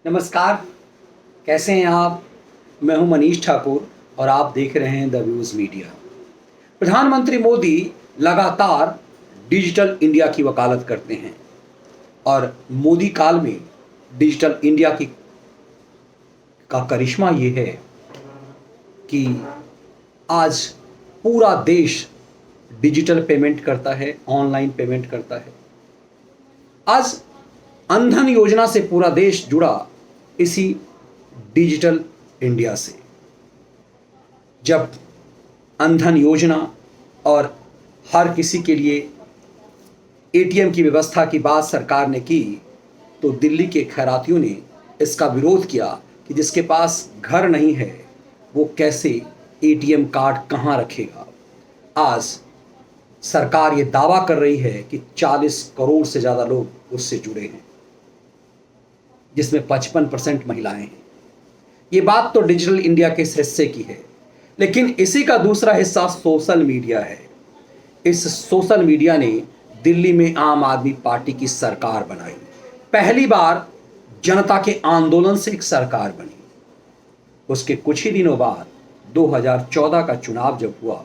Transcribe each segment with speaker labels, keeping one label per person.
Speaker 1: नमस्कार। कैसे हैं आप? मैं हूं मनीष ठाकुर और आप देख रहे हैं द व्यूज़ मीडिया। प्रधानमंत्री मोदी लगातार डिजिटल इंडिया की वकालत करते हैं और मोदी काल में डिजिटल इंडिया की का करिश्मा ये है कि आज पूरा देश डिजिटल पेमेंट करता है, ऑनलाइन पेमेंट करता है। आज अंधन योजना से पूरा देश जुड़ा इसी डिजिटल इंडिया से। जब अंधन योजना और हर किसी के लिए एटीएम की व्यवस्था की बात सरकार ने की तो दिल्ली के खैरातियों ने इसका विरोध किया कि जिसके पास घर नहीं है वो कैसे एटीएम कार्ड कहाँ रखेगा। आज सरकार ये दावा कर रही है कि 40 करोड़ से ज़्यादा लोग उससे जुड़े हैं, जिसमें 55% महिलाएं हैं। ये बात तो डिजिटल इंडिया के इस हिस्से की है, लेकिन इसी का दूसरा हिस्सा सोशल मीडिया है। इस सोशल मीडिया ने दिल्ली में आम आदमी पार्टी की सरकार बनाई। पहली बार जनता के आंदोलन से एक सरकार बनी। उसके कुछ ही दिनों बाद 2014 का चुनाव जब हुआ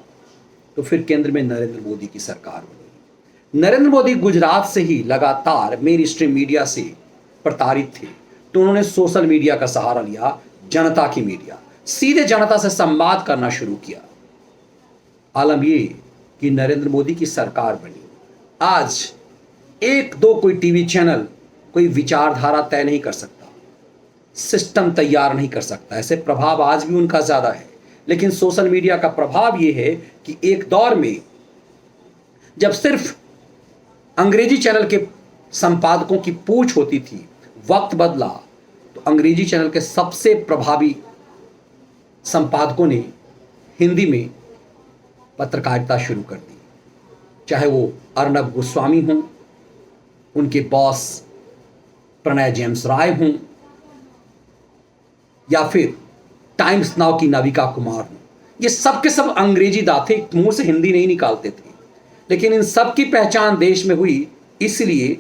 Speaker 1: तो फिर केंद्र में नरेंद्र मोदी की सरकार बनी। नरेंद्र मोदी गुजरात से ही लगातार मेन स्ट्रीम मीडिया से प्रताड़ित थे, तो उन्होंने सोशल मीडिया का सहारा लिया, जनता की मीडिया, सीधे जनता से संवाद करना शुरू किया। आलम ये कि नरेंद्र मोदी की सरकार बनी। आज एक दो कोई टीवी चैनल कोई विचारधारा तय नहीं कर सकता, सिस्टम तैयार नहीं कर सकता। ऐसे प्रभाव आज भी उनका ज़्यादा है, लेकिन सोशल मीडिया का प्रभाव ये है कि एक दौर में जब सिर्फ अंग्रेजी चैनल के संपादकों की पूछ होती थी, वक्त बदला तो अंग्रेजी चैनल के सबसे प्रभावी संपादकों ने हिंदी में पत्रकारिता शुरू कर दी। चाहे वो अर्नब गोस्वामी हों, उनके बॉस प्रणय जेम्स राय हों, या फिर टाइम्स नाउ की नविका कुमार हों, ये सब के सब अंग्रेजी दाते मुंह से हिंदी नहीं निकालते थे। लेकिन इन सब की पहचान देश में हुई इसलिए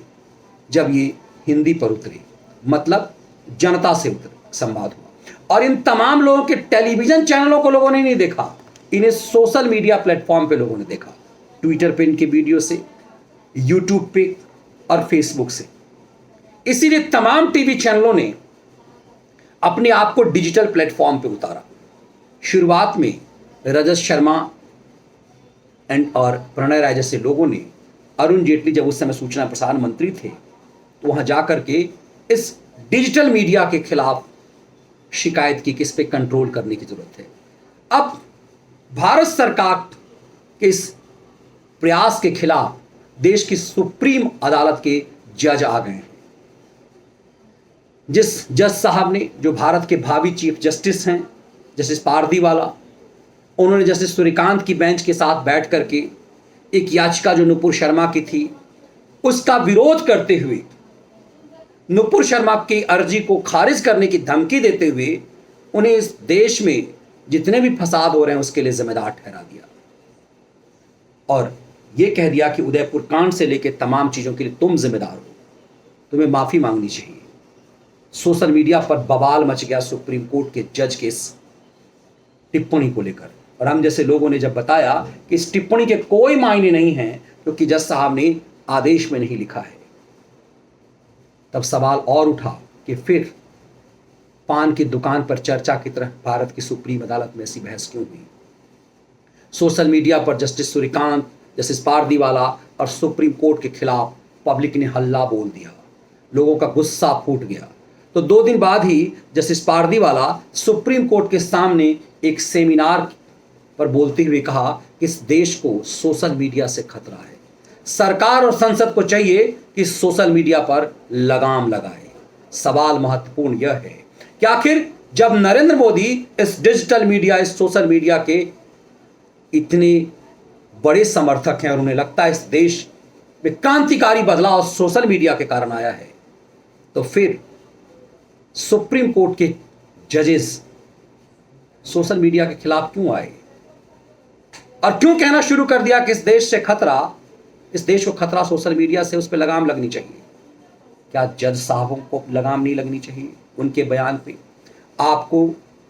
Speaker 1: जब ये हिंदी पर उतरे, मतलब जनता से उतरे, संवाद हुआ। और इन तमाम लोगों के टेलीविजन चैनलों को लोगों ने नहीं देखा, इन्हें सोशल मीडिया प्लेटफॉर्म पे लोगों ने देखा। ट्विटर पे इनके वीडियो से, यूट्यूब पे और फेसबुक से। इसीलिए तमाम टीवी चैनलों ने अपने आप को डिजिटल प्लेटफॉर्म पे उतारा। शुरुआत में रजत शर्मा और प्रणय राय जैसे लोगों ने, अरुण जेटली जब उस समय सूचना प्रसारण मंत्री थे, तो वहां जाकर के इस डिजिटल मीडिया के खिलाफ शिकायत की कि इस पे कंट्रोल करने की जरूरत है। अब भारत सरकार के इस प्रयास के खिलाफ देश की सुप्रीम अदालत के जज आ गए हैं। जिस जज साहब ने, जो भारत के भावी चीफ जस्टिस हैं, जस्टिस पारदीवाला, उन्होंने जस्टिस सूर्यकांत की बेंच के साथ बैठ करके एक याचिका जो नुपुर शर्मा की थी उसका विरोध करते हुए, नुपुर शर्मा की अर्जी को खारिज करने की धमकी देते हुए उन्हें इस देश में जितने भी फसाद हो रहे हैं उसके लिए जिम्मेदार ठहरा दिया और यह कह दिया कि उदयपुर कांड से लेकर तमाम चीज़ों के लिए तुम जिम्मेदार हो, तुम्हें माफ़ी मांगनी चाहिए। सोशल मीडिया पर बवाल मच गया सुप्रीम कोर्ट के जज के इस टिप्पणी को लेकर, और हम जैसे लोगों ने जब बताया कि इस टिप्पणी के कोई मायने नहीं हैं क्योंकि जज साहब ने आदेश में नहीं लिखा है, तब सवाल और उठा कि फिर पान की दुकान पर चर्चा की तरह भारत की सुप्रीम अदालत में ऐसी बहस क्यों हुई। सोशल मीडिया पर जस्टिस सूर्यकांत, जस्टिस पारदीवाला और सुप्रीम कोर्ट के खिलाफ पब्लिक ने हल्ला बोल दिया, लोगों का गुस्सा फूट गया। तो 2 दिन बाद ही जस्टिस पारदीवाला सुप्रीम कोर्ट के सामने एक सेमिनार पर बोलते हुए कहा कि इस देश को सोशल मीडिया से खतरा है, सरकार और संसद को चाहिए कि सोशल मीडिया पर लगाम लगाए। सवाल महत्वपूर्ण यह है कि आखिर जब नरेंद्र मोदी इस डिजिटल मीडिया, इस सोशल मीडिया के इतने बड़े समर्थक हैं और उन्हें लगता है इस देश में क्रांतिकारी बदलाव सोशल मीडिया के कारण आया है, तो फिर सुप्रीम कोर्ट के जजेस सोशल मीडिया के खिलाफ क्यों आए और क्यों कहना शुरू कर दिया कि इस देश को खतरा सोशल मीडिया से, उस पर लगाम लगनी चाहिए। क्या जज साहबों को लगाम नहीं लगनी चाहिए उनके बयान पे? आपको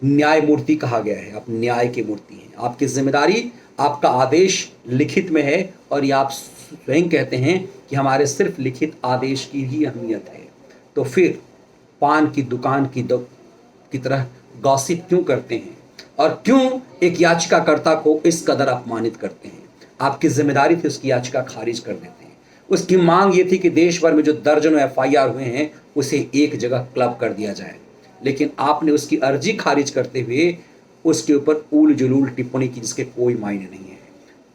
Speaker 1: न्यायमूर्ति कहा गया है, आप न्याय के मूर्ति हैं, आपकी जिम्मेदारी, आपका आदेश लिखित में है और ये आप स्वयं कहते हैं कि हमारे सिर्फ लिखित आदेश की ही अहमियत है। तो फिर पान की दुकान की तरह गॉसिप क्यों करते हैं और क्यों एक याचिकाकर्ता को इस कदर अपमानित करते हैं? आपकी जिम्मेदारी थी उसकी याचिका खारिज कर देते हैं। उसकी मांग ये थी कि देश भर में जो दर्जनों एफआईआर हुए हैं उसे एक जगह क्लब कर दिया जाए, लेकिन आपने उसकी अर्जी खारिज करते हुए उसके ऊपर ऊल जुलूल टिप्पणी की जिसके कोई मायने नहीं है।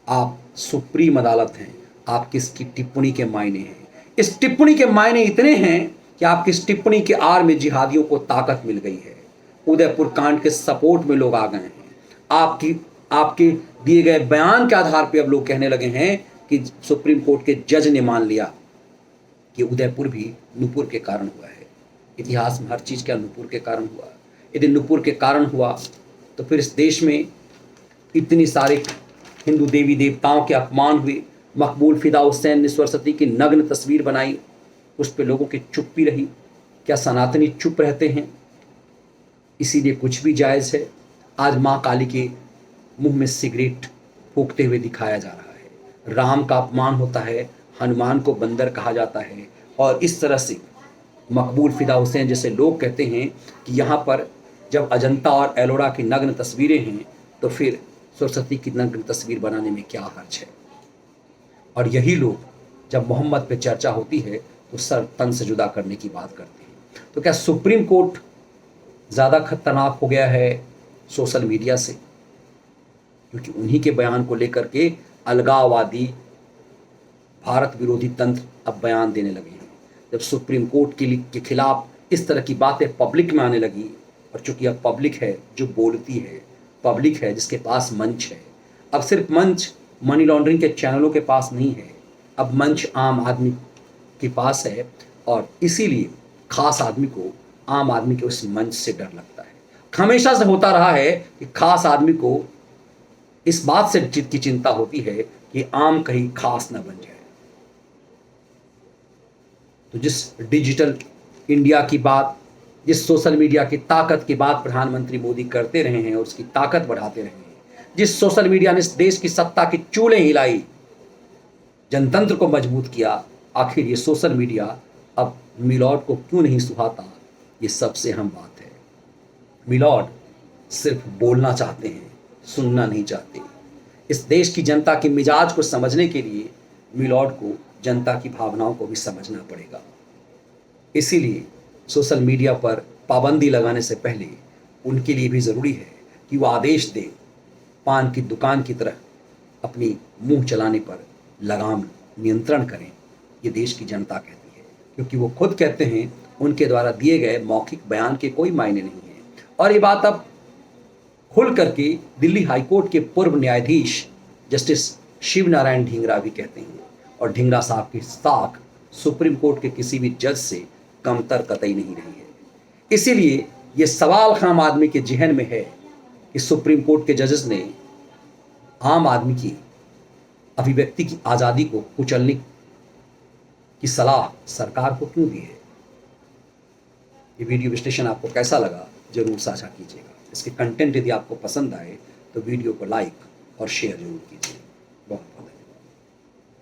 Speaker 1: आप सुप्रीम अदालत हैं, आपकी इसकी टिप्पणी के मायने हैं। इस टिप्पणी के मायने इतने हैं कि आपकी इस टिप्पणी के आड़ में जिहादियों को ताकत मिल गई है। उदयपुर कांड के सपोर्ट में लोग आ गए हैं। आपके दिए गए बयान के आधार पर अब लोग कहने लगे हैं कि सुप्रीम कोर्ट के जज ने मान लिया कि उदयपुर भी नूपुर के कारण हुआ है। इतिहास में हर चीज़ क्या नूपुर के कारण हुआ? यदि नूपुर के कारण हुआ तो फिर इस देश में इतनी सारे हिंदू देवी देवताओं के अपमान हुए। मकबूल फिदा हुसैन ने सरस्वती की नग्न तस्वीर बनाई, उस पर लोगों की चुप्पी रही। क्या सनातनी चुप रहते हैं? इसीलिए कुछ भी जायज़ है। आज माँ काली के मुंह में सिगरेट फूंकते हुए दिखाया जा रहा है। राम का अपमान होता है, हनुमान को बंदर कहा जाता है, और इस तरह से मकबूल फिदा हुसैन जैसे लोग कहते हैं कि यहाँ पर जब अजंता और एलोरा की नग्न तस्वीरें हैं तो फिर सरस्वती की नग्न तस्वीर बनाने में क्या हर्ज है? और यही लोग जब मोहम्मद पे चर्चा होती है तो सर तन से जुदा करने की बात करते हैं। तो क्या सुप्रीम कोर्ट ज़्यादा खतरनाक हो गया है सोशल मीडिया से? क्योंकि उन्हीं के बयान को लेकर के अलगाववादी भारत विरोधी तंत्र अब बयान देने लगे हैं। जब सुप्रीम कोर्ट के खिलाफ इस तरह की बातें पब्लिक में आने लगी, और चूंकि अब पब्लिक है जो बोलती है, पब्लिक है जिसके पास मंच है, अब सिर्फ मंच मनी लॉन्ड्रिंग के चैनलों के पास नहीं है, अब मंच आम आदमी के पास है, और इसीलिए खास आदमी को आम आदमी के उस मंच से डर लगता है। हमेशा से होता रहा है कि खास आदमी को इस बात से की चिंता होती है कि आम कहीं खास न बन जाए। तो जिस डिजिटल इंडिया की बात, जिस सोशल मीडिया की ताकत की बात प्रधानमंत्री मोदी करते रहे हैं और उसकी ताकत बढ़ाते रहे हैं, जिस सोशल मीडिया ने इस देश की सत्ता की चूलें हिलाई, जनतंत्र को मजबूत किया, आखिर ये सोशल मीडिया अब मिलॉर्ड को क्यों नहीं सुहाता? ये सबसे अहम बात है। मिलॉर्ड सिर्फ बोलना चाहते हैं, सुनना नहीं चाहते। इस देश की जनता के मिजाज को समझने के लिए मिलॉर्ड को जनता की भावनाओं को भी समझना पड़ेगा। इसीलिए सोशल मीडिया पर पाबंदी लगाने से पहले उनके लिए भी ज़रूरी है कि वो आदेश दें, पान की दुकान की तरह अपनी मुंह चलाने पर लगाम नियंत्रण करें। ये देश की जनता कहती है, क्योंकि वो खुद कहते हैं उनके द्वारा दिए गए मौखिक बयान के कोई मायने नहीं है। और ये बात अब खुल करके दिल्ली हाईकोर्ट के पूर्व न्यायाधीश जस्टिस शिव नारायण ढींगरा भी कहते हैं, और ढींगरा साहब की साख सुप्रीम कोर्ट के किसी भी जज से कमतर कतई नहीं रही है। इसीलिए ये सवाल आम आदमी के जहन में है कि सुप्रीम कोर्ट के जजेस ने आम आदमी की अभिव्यक्ति की आज़ादी को कुचलने की सलाह सरकार को क्यों दी है। ये वीडियो विश्लेषण आपको कैसा लगा जरूर साझा कीजिएगा। इसके कंटेंट यदि आपको पसंद आए तो वीडियो को लाइक और शेयर जरूर कीजिए। बहुत बहुत